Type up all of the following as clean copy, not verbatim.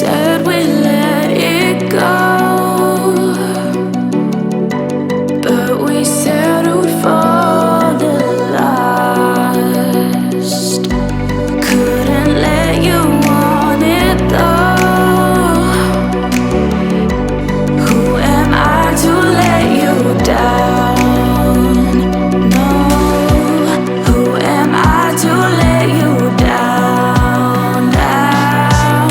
said we let it go, but we settled for the last. Couldn't let you want it though. Who am I to let you down? No. Who am I to let you down, down,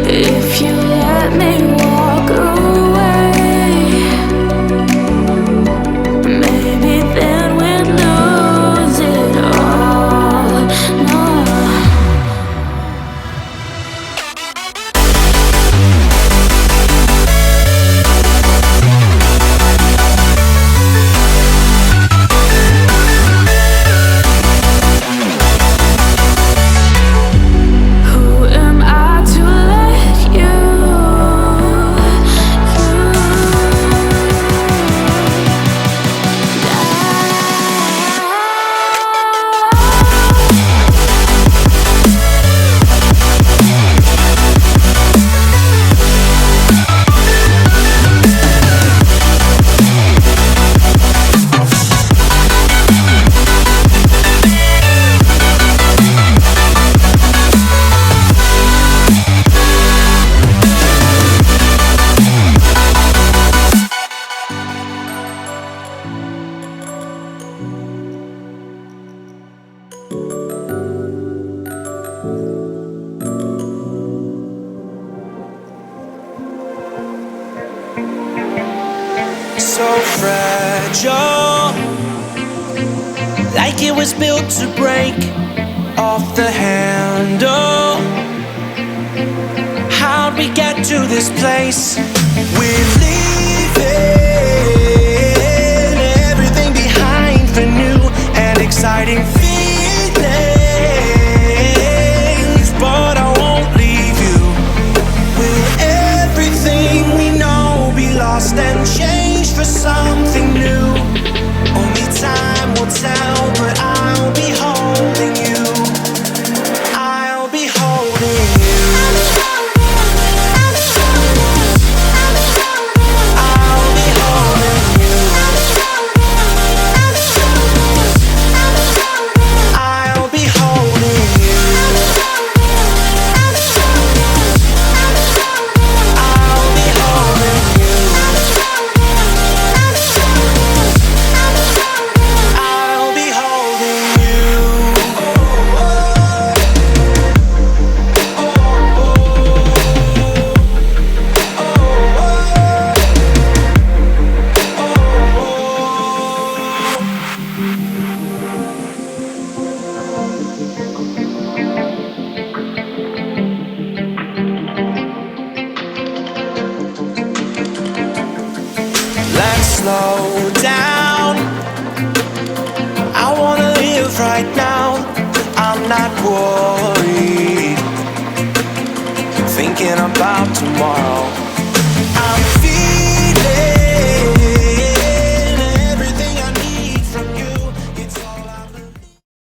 if you let me walk away, maybe then we'd lose it all. No. Who am I to let you so fragile, like it was built to break off the handle. How'd we get to this place? We're leaving everything behind for new and exciting feelings, but I won't leave you. Will everything we know be lost and changed for something new? Only time will tell, but I'll be holding you. I'll be holding you. I'll be holding you. I'll be holding you. I'll be holding you. I'll be holding you. Let's slow down. I wanna live right now. I'm not worried, thinking about tomorrow.